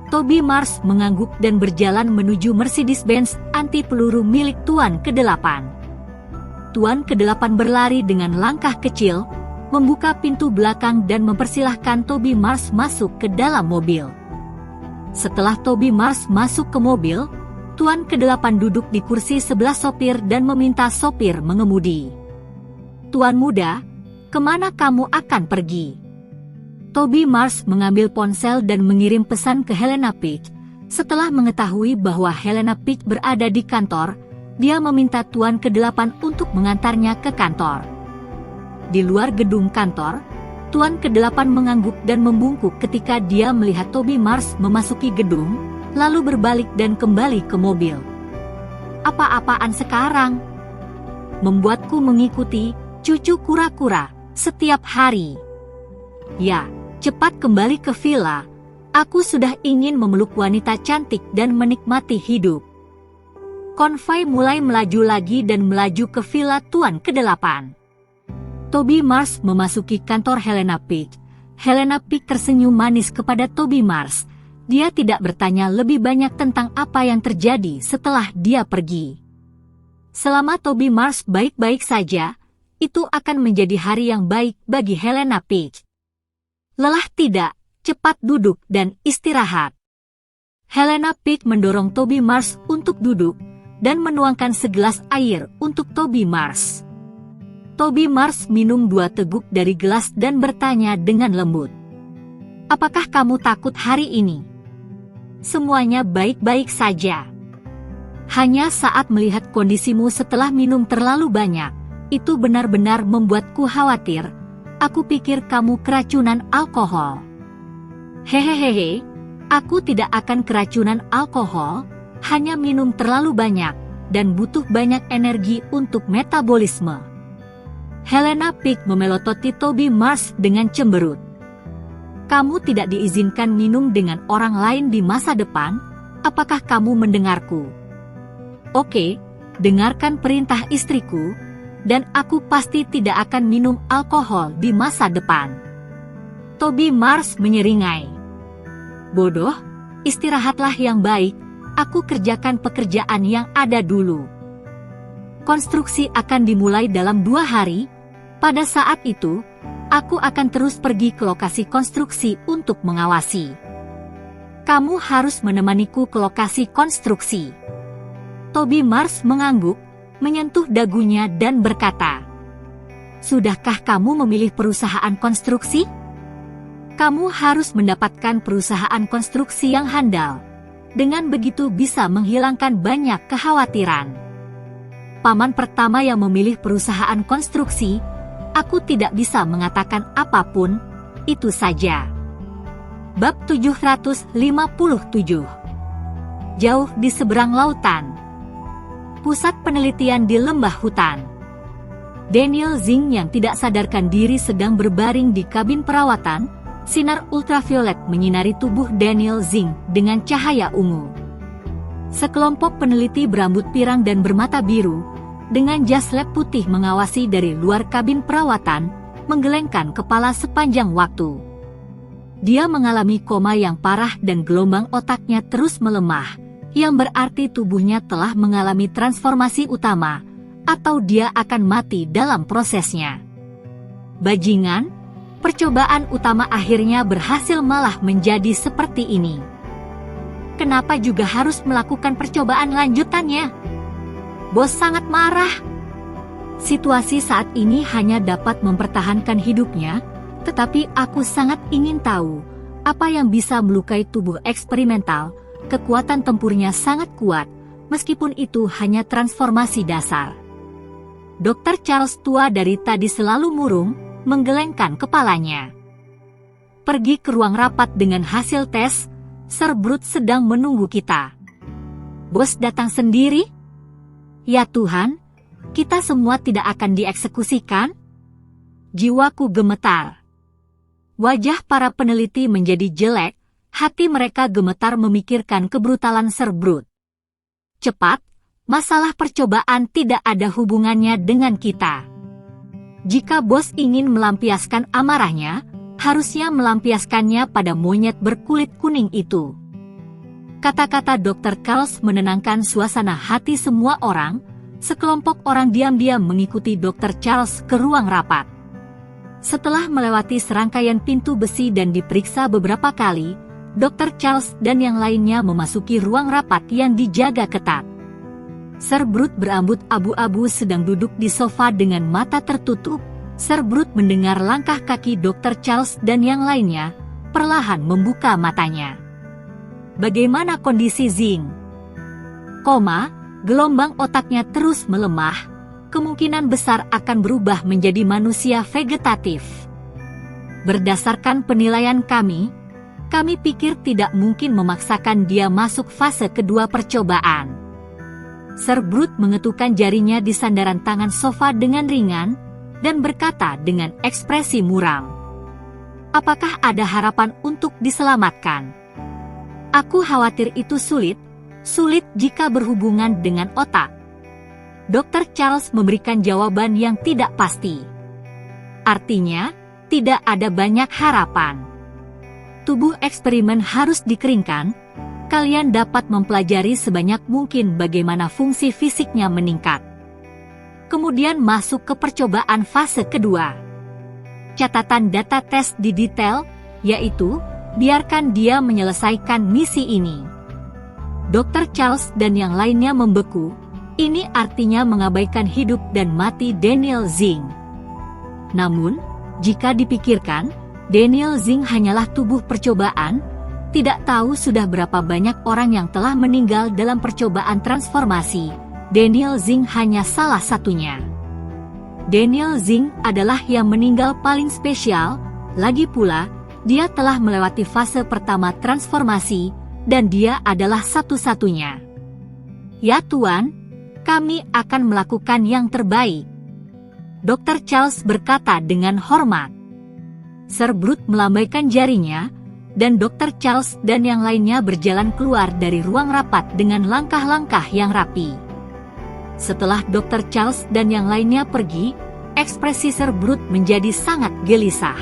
Toby Mars mengangguk dan berjalan menuju Mercedes-Benz anti peluru milik Tuan ke-8. Tuan ke-8 berlari dengan langkah kecil, membuka pintu belakang dan mempersilahkan Toby Mars masuk ke dalam mobil. Setelah Toby Mars masuk ke mobil, Tuan ke-8 duduk di kursi sebelah sopir dan meminta sopir mengemudi. Tuan Muda, kemana kamu akan pergi? Toby Mars mengambil ponsel dan mengirim pesan ke Helena Page. Setelah mengetahui bahwa Helena Page berada di kantor, dia meminta Tuan ke-8 untuk mengantarnya ke kantor. Di luar gedung kantor, Tuan ke-8 mengangguk dan membungkuk ketika dia melihat Toby Mars memasuki gedung, lalu berbalik dan kembali ke mobil. Apa-apaan sekarang? Membuatku mengikuti cucu kura-kura setiap hari. Ya, cepat kembali ke villa. Aku sudah ingin memeluk wanita cantik dan menikmati hidup. Konvoi mulai melaju lagi dan melaju ke villa Tuan ke-8. Toby Mars memasuki kantor Helena Page. Helena Page tersenyum manis kepada Toby Mars. Dia tidak bertanya lebih banyak tentang apa yang terjadi setelah dia pergi. Selama Toby Mars baik-baik saja, itu akan menjadi hari yang baik bagi Helena Page. Lelah tidak, cepat duduk dan istirahat. Helena Page mendorong Toby Mars untuk duduk dan menuangkan segelas air untuk Toby Mars. Toby Mars minum 2 teguk dari gelas dan bertanya dengan lembut. Apakah kamu takut hari ini? Semuanya baik-baik saja. Hanya saat melihat kondisimu setelah minum terlalu banyak, itu benar-benar membuatku khawatir. Aku pikir kamu keracunan alkohol. Hehehe, aku tidak akan keracunan alkohol, hanya minum terlalu banyak, dan butuh banyak energi untuk metabolisme. Helena Page memelototi Toby Mars dengan cemberut. Kamu tidak diizinkan minum dengan orang lain di masa depan, apakah kamu mendengarku? Oke, dengarkan perintah istriku, dan aku pasti tidak akan minum alkohol di masa depan. Toby Mars menyeringai. Bodoh, istirahatlah yang baik, aku kerjakan pekerjaan yang ada dulu. Konstruksi akan dimulai dalam 2 hari, pada saat itu, aku akan terus pergi ke lokasi konstruksi untuk mengawasi. Kamu harus menemaniku ke lokasi konstruksi. Toby Mars mengangguk, menyentuh dagunya dan berkata, Sudahkah kamu memilih perusahaan konstruksi? Kamu harus mendapatkan perusahaan konstruksi yang handal. Dengan begitu bisa menghilangkan banyak kekhawatiran. Paman pertama yang memilih perusahaan konstruksi, aku tidak bisa mengatakan apapun, itu saja. Bab 757. Jauh di seberang lautan. Pusat penelitian di lembah hutan. Daniel Zing yang tidak sadarkan diri sedang berbaring di kabin perawatan. Sinar ultraviolet menyinari tubuh Daniel Zing dengan cahaya ungu. Sekelompok peneliti berambut pirang dan bermata biru, dengan jas lab putih mengawasi dari luar kabin perawatan, menggelengkan kepala sepanjang waktu. Dia mengalami koma yang parah dan gelombang otaknya terus melemah, yang berarti tubuhnya telah mengalami transformasi utama, atau dia akan mati dalam prosesnya. Bajingan! Percobaan utama akhirnya berhasil malah menjadi seperti ini. Kenapa juga harus melakukan percobaan lanjutannya? Bos sangat marah. Situasi saat ini hanya dapat mempertahankan hidupnya, tetapi aku sangat ingin tahu apa yang bisa melukai tubuh eksperimental. Kekuatan tempurnya sangat kuat, meskipun itu hanya transformasi dasar. Dr. Charles tua dari tadi selalu murung, menggelengkan kepalanya. Pergi ke ruang rapat dengan hasil tes, Sir Brute sedang menunggu kita. Bos datang sendiri? Ya Tuhan, kita semua tidak akan dieksekusikan? Jiwaku gemetar. Wajah para peneliti menjadi jelek, hati mereka gemetar memikirkan kebrutalan Sir Brute. Cepat, masalah percobaan tidak ada hubungannya dengan kita. Jika bos ingin melampiaskan amarahnya, harusnya melampiaskannya pada monyet berkulit kuning itu. Kata-kata Dr. Charles menenangkan suasana hati semua orang. Sekelompok orang diam-diam mengikuti Dr. Charles ke ruang rapat. Setelah melewati serangkaian pintu besi dan diperiksa beberapa kali, Dr. Charles dan yang lainnya memasuki ruang rapat yang dijaga ketat. Sir Brute berambut abu-abu sedang duduk di sofa dengan mata tertutup. Sir Brute mendengar langkah kaki Dr. Charles dan yang lainnya, perlahan membuka matanya. Bagaimana kondisi Zing? Koma, gelombang otaknya terus melemah, kemungkinan besar akan berubah menjadi manusia vegetatif. Berdasarkan penilaian kami pikir tidak mungkin memaksakan dia masuk fase kedua percobaan. Sir Brute mengetukkan jarinya di sandaran tangan sofa dengan ringan, dan berkata dengan ekspresi muram. Apakah ada harapan untuk diselamatkan? Aku khawatir itu sulit jika berhubungan dengan otak. Dr. Charles memberikan jawaban yang tidak pasti. Artinya, tidak ada banyak harapan. Tubuh eksperimen harus dikeringkan. Kalian dapat mempelajari sebanyak mungkin bagaimana fungsi fisiknya meningkat. Kemudian masuk ke percobaan fase kedua. Catatan data tes di detail, yaitu, biarkan dia menyelesaikan misi ini. Dr. Charles dan yang lainnya membeku. Ini artinya mengabaikan hidup dan mati Daniel Zheng. Namun, jika dipikirkan, Daniel Zheng hanyalah tubuh percobaan. Tidak tahu sudah berapa banyak orang yang telah meninggal dalam percobaan transformasi. Daniel Zheng hanya salah satunya. Daniel Zheng adalah yang meninggal paling spesial. Lagi pula, dia telah melewati fase pertama transformasi, dan dia adalah satu-satunya. Ya Tuan, kami akan melakukan yang terbaik. Dr. Charles berkata dengan hormat. Sir Brute melambaikan jarinya, dan Dr. Charles dan yang lainnya berjalan keluar dari ruang rapat dengan langkah-langkah yang rapi. Setelah Dr. Charles dan yang lainnya pergi, ekspresi Sir Brute menjadi sangat gelisah.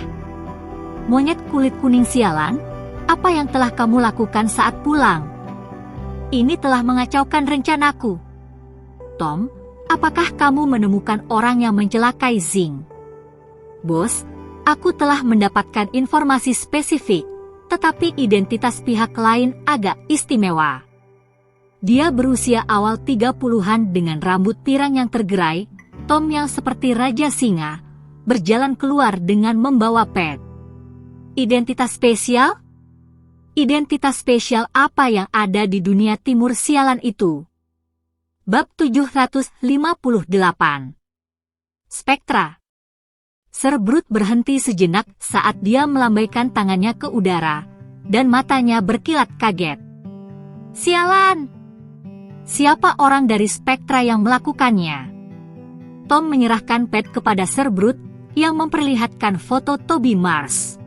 Monyet kulit kuning sialan, apa yang telah kamu lakukan saat pulang? Ini telah mengacaukan rencanaku. Tom, apakah kamu menemukan orang yang mencelakai Zheng? Bos, aku telah mendapatkan informasi spesifik, tetapi identitas pihak lain agak istimewa. Dia berusia awal 30-an dengan rambut pirang yang tergerai, Tom yang seperti Raja Singa, berjalan keluar dengan membawa pet. Identitas spesial? Identitas spesial apa yang ada di dunia timur sialan itu? Bab 758. Spektra. Sir Brute berhenti sejenak saat dia melambaikan tangannya ke udara, dan matanya berkilat kaget. Sialan! Siapa orang dari Spektra yang melakukannya? Tom menyerahkan pad kepada Sir Brute, yang memperlihatkan foto Toby Mars.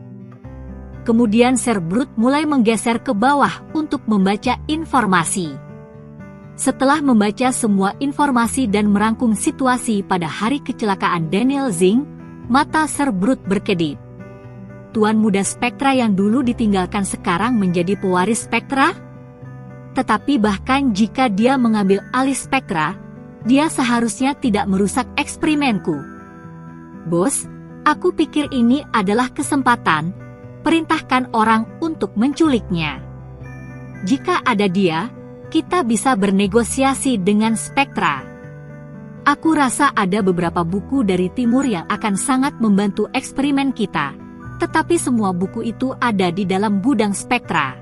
Kemudian Sir Brute mulai menggeser ke bawah untuk membaca informasi. Setelah membaca semua informasi dan merangkum situasi pada hari kecelakaan Daniel Zheng, mata Sir Brute berkedip. Tuan muda Spektra yang dulu ditinggalkan sekarang menjadi pewaris Spektra? Tetapi bahkan jika dia mengambil alih Spektra, dia seharusnya tidak merusak eksperimenku. Bos, aku pikir ini adalah kesempatan. Perintahkan orang untuk menculiknya. Jika ada dia, kita bisa bernegosiasi dengan Spektra. Aku rasa ada beberapa buku dari timur yang akan sangat membantu eksperimen kita, tetapi semua buku itu ada di dalam gudang Spektra.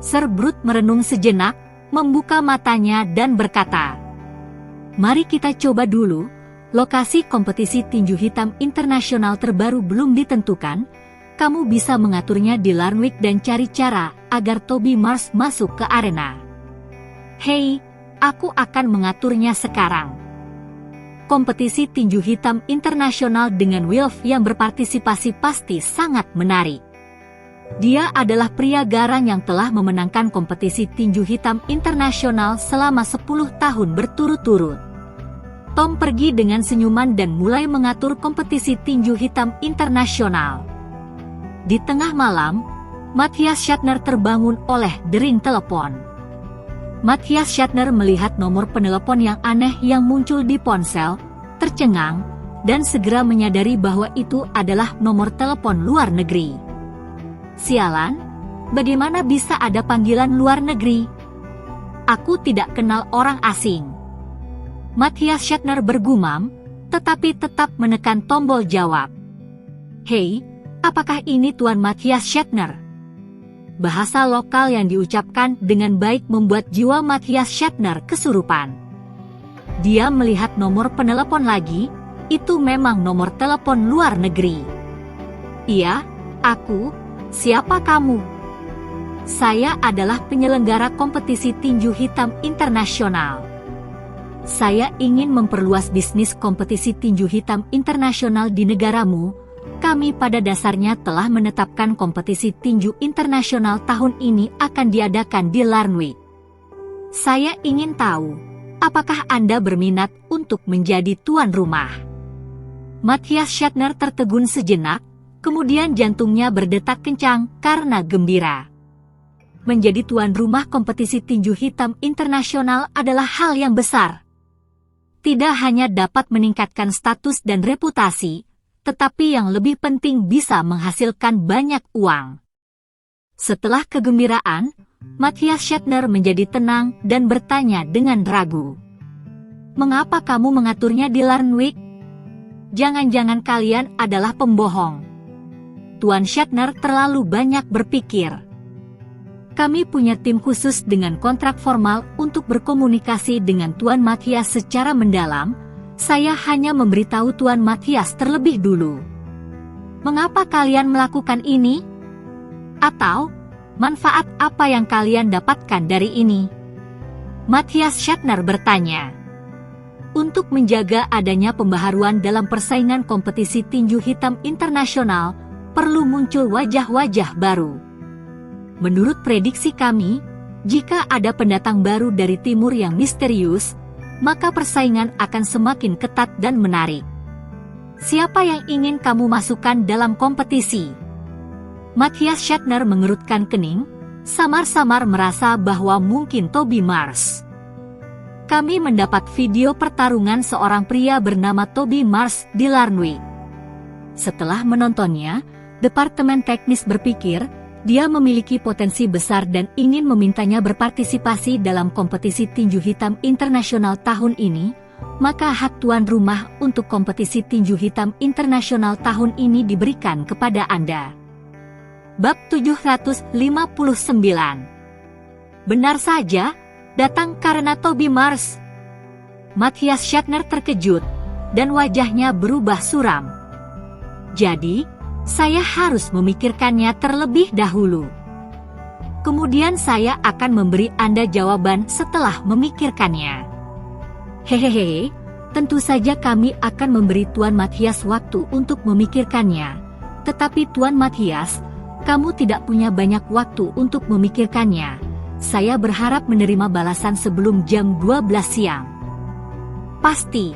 Sir Brute merenung sejenak, membuka matanya dan berkata, "Mari kita coba dulu, lokasi kompetisi tinju hitam internasional terbaru belum ditentukan, kamu bisa mengaturnya di Larnwick dan cari cara agar Toby Mars masuk ke arena." "Hei, aku akan mengaturnya sekarang." Kompetisi tinju hitam internasional dengan Wilf yang berpartisipasi pasti sangat menarik. Dia adalah pria garang yang telah memenangkan kompetisi tinju hitam internasional selama 10 tahun berturut-turut. Tom pergi dengan senyuman dan mulai mengatur kompetisi tinju hitam internasional. Di tengah malam, Matthias Shatner terbangun oleh dering telepon. Matthias Shatner melihat nomor penelepon yang aneh yang muncul di ponsel, tercengang, dan segera menyadari bahwa itu adalah nomor telepon luar negeri. Sialan, bagaimana bisa ada panggilan luar negeri? Aku tidak kenal orang asing. Matthias Shatner bergumam, tetapi tetap menekan tombol jawab. "Hei, apakah ini Tuan Matthias Shatner?" Bahasa lokal yang diucapkan dengan baik membuat jiwa Matthias Shatner kesurupan. Dia melihat nomor penelepon lagi, itu memang nomor telepon luar negeri. "Iya, aku, siapa kamu?" "Saya adalah penyelenggara kompetisi tinju hitam internasional. Saya ingin memperluas bisnis kompetisi tinju hitam internasional di negaramu, kami pada dasarnya telah menetapkan kompetisi tinju internasional tahun ini akan diadakan di Larnwijk. Saya ingin tahu, apakah Anda berminat untuk menjadi tuan rumah? Matthias Schattner tertegun sejenak, kemudian jantungnya berdetak kencang karena gembira. Menjadi tuan rumah kompetisi tinju hitam internasional adalah hal yang besar. Tidak hanya dapat meningkatkan status dan reputasi, tetapi yang lebih penting bisa menghasilkan banyak uang. Setelah kegembiraan, Matthias Schattner menjadi tenang dan bertanya dengan ragu. Mengapa kamu mengaturnya di Larnwijk? Jangan-jangan kalian adalah pembohong. Tuan Schattner terlalu banyak berpikir. Kami punya tim khusus dengan kontrak formal untuk berkomunikasi dengan Tuan Matthias secara mendalam. Saya hanya memberitahu Tuan Matthias terlebih dulu. Mengapa kalian melakukan ini? Atau, manfaat apa yang kalian dapatkan dari ini? Matthias Schattner bertanya. Untuk menjaga adanya pembaharuan dalam persaingan kompetisi tinju hitam internasional, perlu muncul wajah-wajah baru. Menurut prediksi kami, jika ada pendatang baru dari timur yang misterius, maka persaingan akan semakin ketat dan menarik. Siapa yang ingin kamu masukkan dalam kompetisi? Matthias Schattner mengerutkan kening, samar-samar merasa bahwa mungkin Toby Mars. Kami mendapat video pertarungan seorang pria bernama Toby Mars di Larnwijk. Setelah menontonnya, Departemen Teknis berpikir, dia memiliki potensi besar dan ingin memintanya berpartisipasi dalam kompetisi tinju hitam internasional tahun ini, maka hak tuan rumah untuk kompetisi tinju hitam internasional tahun ini diberikan kepada Anda. Bab 759. Benar saja, datang karena Toby Mars. Matthias Schattner terkejut, dan wajahnya berubah suram. Jadi, saya harus memikirkannya terlebih dahulu. Kemudian saya akan memberi Anda jawaban setelah memikirkannya. Hehehe, tentu saja kami akan memberi Tuan Matthias waktu untuk memikirkannya. Tetapi Tuan Matthias, kamu tidak punya banyak waktu untuk memikirkannya. Saya berharap menerima balasan sebelum jam 12 siang. Pasti.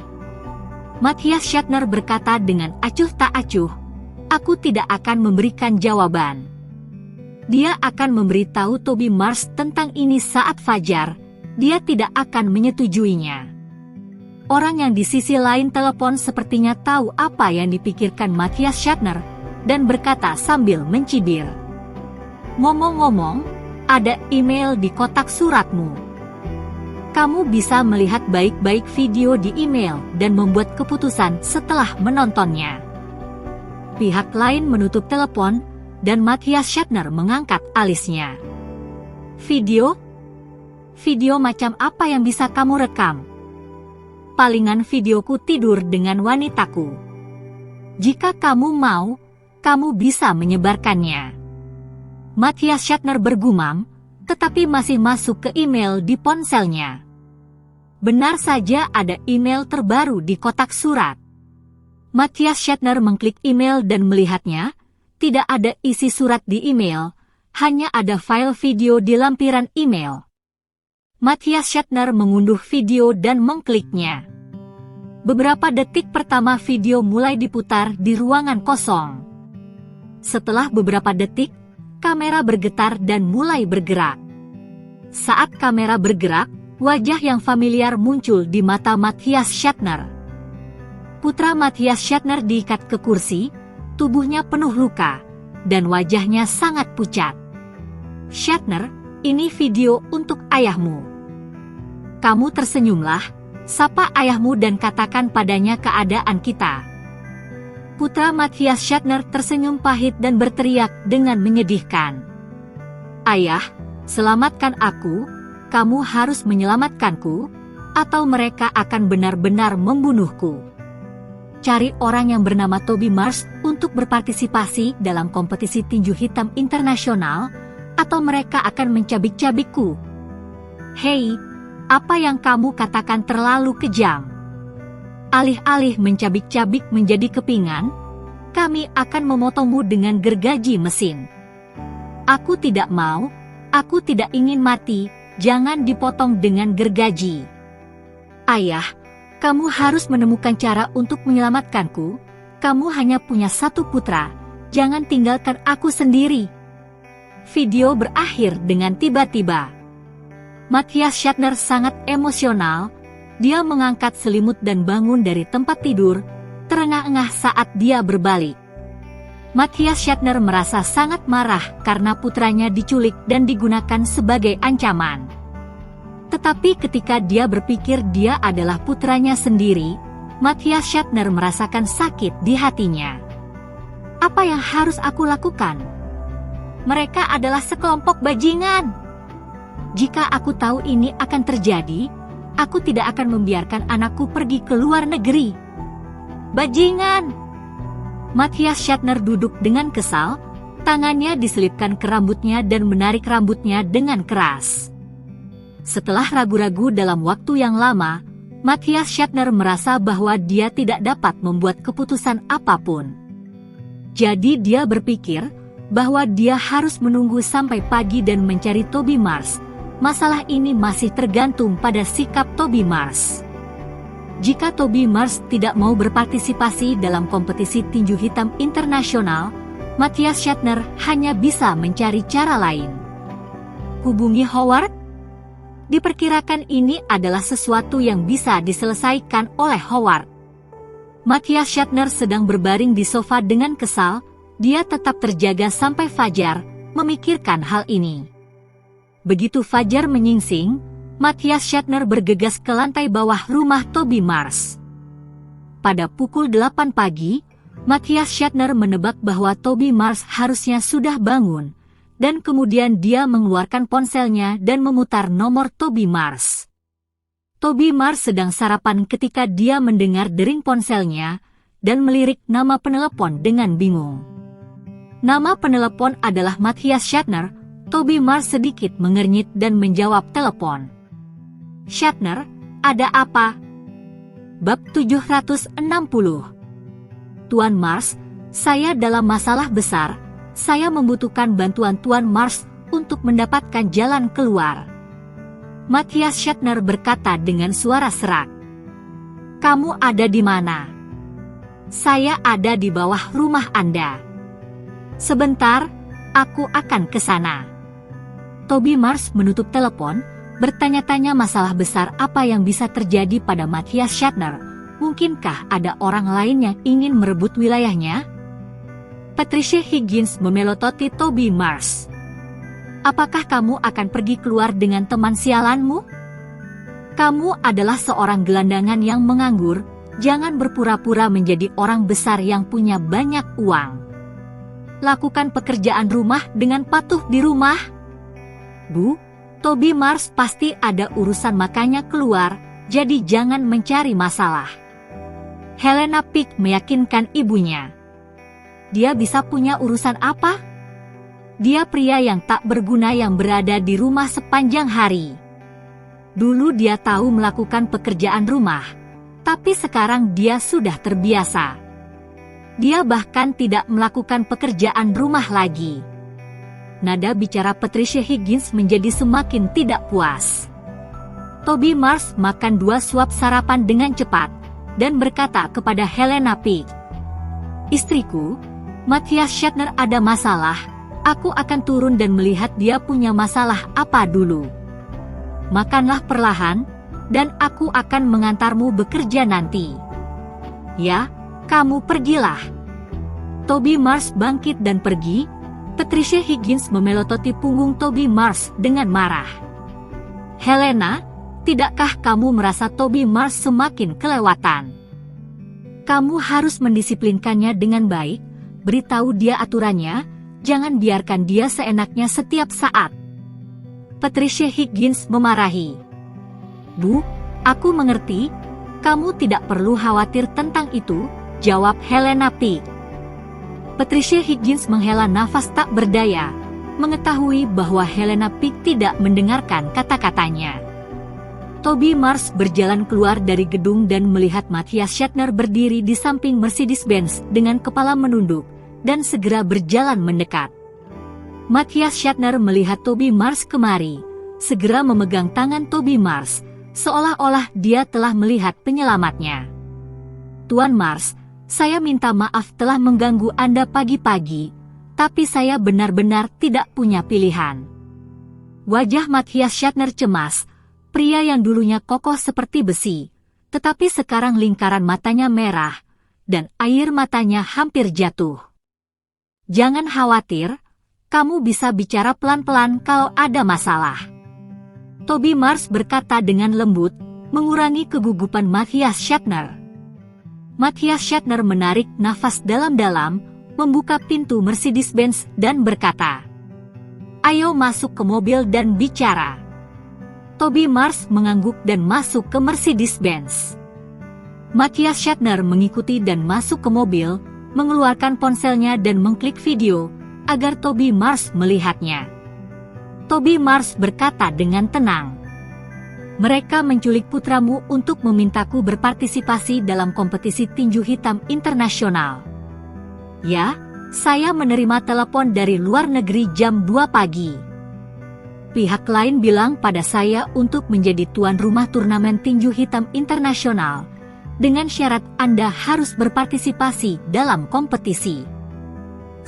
Matthias Schattner berkata dengan acuh tak acuh. Aku tidak akan memberikan jawaban. Dia akan memberitahu Toby Mars tentang ini saat fajar. Dia tidak akan menyetujuinya. Orang yang di sisi lain telepon sepertinya tahu apa yang dipikirkan Matthias Schattner dan berkata sambil mencibir. Ngomong-ngomong, ada email di kotak suratmu. Kamu bisa melihat baik-baik video di email dan membuat keputusan setelah menontonnya. Pihak lain menutup telepon, dan Matthias Schattner mengangkat alisnya. Video? Video macam apa yang bisa kamu rekam? Palingan videoku tidur dengan wanitaku. Jika kamu mau, kamu bisa menyebarkannya. Matthias Schattner bergumam, tetapi masih masuk ke email di ponselnya. Benar saja ada email terbaru di kotak surat. Matthias Schattner mengklik email dan melihatnya, tidak ada isi surat di email, hanya ada file video di lampiran email. Matthias Schattner mengunduh video dan mengkliknya. Beberapa detik pertama video mulai diputar di ruangan kosong. Setelah beberapa detik, kamera bergetar dan mulai bergerak. Saat kamera bergerak, wajah yang familiar muncul di mata Matthias Schattner. Putra Matthias Schattner diikat ke kursi, tubuhnya penuh luka, dan wajahnya sangat pucat. Schattner, ini video untuk ayahmu. Kamu tersenyumlah, sapa ayahmu dan katakan padanya keadaan kita. Putra Matthias Schattner tersenyum pahit dan berteriak dengan menyedihkan. Ayah, selamatkan aku, kamu harus menyelamatkanku, atau mereka akan benar-benar membunuhku. Cari orang yang bernama Toby Mars untuk berpartisipasi dalam kompetisi tinju hitam internasional, atau mereka akan mencabik-cabikku. Hei, apa yang kamu katakan terlalu kejam. Alih-alih mencabik-cabik menjadi kepingan, kami akan memotongmu dengan gergaji mesin. Aku tidak mau, aku tidak ingin mati, jangan dipotong dengan gergaji. Ayah, kamu harus menemukan cara untuk menyelamatkanku, kamu hanya punya satu putra, jangan tinggalkan aku sendiri. Video berakhir dengan tiba-tiba. Matthias Shatner sangat emosional, dia mengangkat selimut dan bangun dari tempat tidur, terengah-engah saat dia berbalik. Matthias Shatner merasa sangat marah karena putranya diculik dan digunakan sebagai ancaman. Tetapi ketika dia berpikir dia adalah putranya sendiri, Matthias Shatner merasakan sakit di hatinya. Apa yang harus aku lakukan? Mereka adalah sekelompok bajingan. Jika aku tahu ini akan terjadi, aku tidak akan membiarkan anakku pergi ke luar negeri. Bajingan! Matthias Shatner duduk dengan kesal, tangannya diselipkan ke rambutnya dan menarik rambutnya dengan keras. Setelah ragu-ragu dalam waktu yang lama, Matthias Shatner merasa bahwa dia tidak dapat membuat keputusan apapun. Jadi dia berpikir bahwa dia harus menunggu sampai pagi dan mencari Toby Mars. Masalah ini masih tergantung pada sikap Toby Mars. Jika Toby Mars tidak mau berpartisipasi dalam kompetisi tinju hitam internasional, Matthias Shatner hanya bisa mencari cara lain. Hubungi Howard? Diperkirakan ini adalah sesuatu yang bisa diselesaikan oleh Howard. Matthias Shatner sedang berbaring di sofa dengan kesal, dia tetap terjaga sampai fajar, memikirkan hal ini. Begitu fajar menyingsing, Matthias Shatner bergegas ke lantai bawah rumah Toby Mars. Pada pukul 8 pagi, Matthias Shatner menebak bahwa Toby Mars harusnya sudah bangun, dan kemudian dia mengeluarkan ponselnya dan memutar nomor Toby Mars. Toby Mars sedang sarapan ketika dia mendengar dering ponselnya, dan melirik nama penelepon dengan bingung. Nama penelepon adalah Matthias Shatner. Toby Mars sedikit mengernyit dan menjawab telepon. Shatner, ada apa? Bab 760. Tuan Mars, saya dalam masalah besar. Saya membutuhkan bantuan Tuan Mars untuk mendapatkan jalan keluar. Matthias Shatner berkata dengan suara serak. Kamu ada di mana? Saya ada di bawah rumah Anda. Sebentar, aku akan ke sana. Toby Mars menutup telepon, bertanya-tanya masalah besar apa yang bisa terjadi pada Matthias Shatner. Mungkinkah ada orang lain yang ingin merebut wilayahnya? Patricia Higgins memelototi Toby Mars. Apakah kamu akan pergi keluar dengan teman sialanmu? Kamu adalah seorang gelandangan yang menganggur, jangan berpura-pura menjadi orang besar yang punya banyak uang. Lakukan pekerjaan rumah dengan patuh di rumah. Bu, Toby Mars pasti ada urusan makanya keluar, jadi jangan mencari masalah. Helena Pick meyakinkan ibunya. Dia bisa punya urusan apa? Dia pria yang tak berguna yang berada di rumah sepanjang hari. Dulu dia tahu melakukan pekerjaan rumah, tapi sekarang dia sudah terbiasa. Dia bahkan tidak melakukan pekerjaan rumah lagi. Nada bicara Patricia Higgins menjadi semakin tidak puas. Toby Mars makan 2 suap sarapan dengan cepat, dan berkata kepada Helena Pick. Istriku, Matthias Shatner ada masalah, aku akan turun dan melihat dia punya masalah apa dulu. Makanlah perlahan, dan aku akan mengantarmu bekerja nanti. Ya, kamu pergilah. Toby Mars bangkit dan pergi. Patricia Higgins memelototi punggung Toby Mars dengan marah. Helena, tidakkah kamu merasa Toby Mars semakin kelewatan? Kamu harus mendisiplinkannya dengan baik, beritahu dia aturannya, jangan biarkan dia seenaknya setiap saat. Patricia Higgins memarahi. Bu, aku mengerti, kamu tidak perlu khawatir tentang itu, jawab Helena Pick. Patricia Higgins menghela nafas tak berdaya, mengetahui bahwa Helena Pick tidak mendengarkan kata-katanya. Toby Mars berjalan keluar dari gedung dan melihat Matthias Shatner berdiri di samping Mercedes-Benz dengan kepala menunduk dan segera berjalan mendekat. Matthias Shatner melihat Toby Mars kemari, segera memegang tangan Toby Mars, seolah-olah dia telah melihat penyelamatnya. "Tuan Mars, saya minta maaf telah mengganggu Anda pagi-pagi, tapi saya benar-benar tidak punya pilihan." Wajah Matthias Shatner cemas. Pria yang dulunya kokoh seperti besi, tetapi sekarang lingkaran matanya merah, dan air matanya hampir jatuh. "Jangan khawatir, kamu bisa bicara pelan-pelan kalau ada masalah," Toby Mars berkata dengan lembut, mengurangi kegugupan Matthias Shatner. Matthias Shatner menarik nafas dalam-dalam, membuka pintu Mercedes-Benz dan berkata, "Ayo masuk ke mobil dan bicara." Toby Mars mengangguk dan masuk ke Mercedes-Benz. Matthias Shatner mengikuti dan masuk ke mobil, mengeluarkan ponselnya dan mengklik video, agar Toby Mars melihatnya. Toby Mars berkata dengan tenang, "Mereka menculik putramu untuk memintaku berpartisipasi dalam kompetisi tinju hitam internasional. Ya, saya menerima telepon dari luar negeri jam 2 pagi. Pihak lain bilang pada saya untuk menjadi tuan rumah turnamen tinju hitam internasional, dengan syarat Anda harus berpartisipasi dalam kompetisi.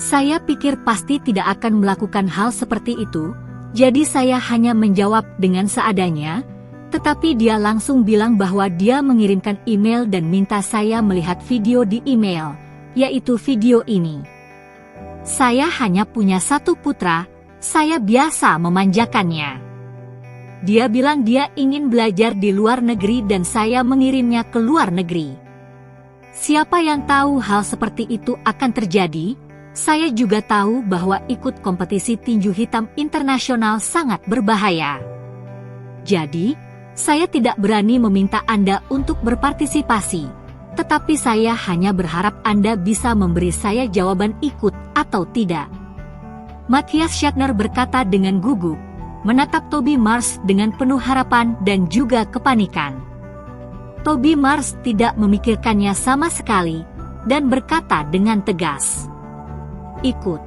Saya pikir pasti tidak akan melakukan hal seperti itu, jadi saya hanya menjawab dengan seadanya, tetapi dia langsung bilang bahwa dia mengirimkan email dan minta saya melihat video di email, yaitu video ini. Saya hanya punya satu putra, saya biasa memanjakannya. Dia bilang dia ingin belajar di luar negeri dan saya mengirimnya ke luar negeri. Siapa yang tahu hal seperti itu akan terjadi? Saya juga tahu bahwa ikut kompetisi tinju hitam internasional sangat berbahaya. Jadi, saya tidak berani meminta Anda untuk berpartisipasi, tetapi saya hanya berharap Anda bisa memberi saya jawaban ikut atau tidak." Matthias Shatner berkata dengan gugup, menatap Toby Mars dengan penuh harapan dan juga kepanikan. Toby Mars tidak memikirkannya sama sekali, dan berkata dengan tegas, "Ikut."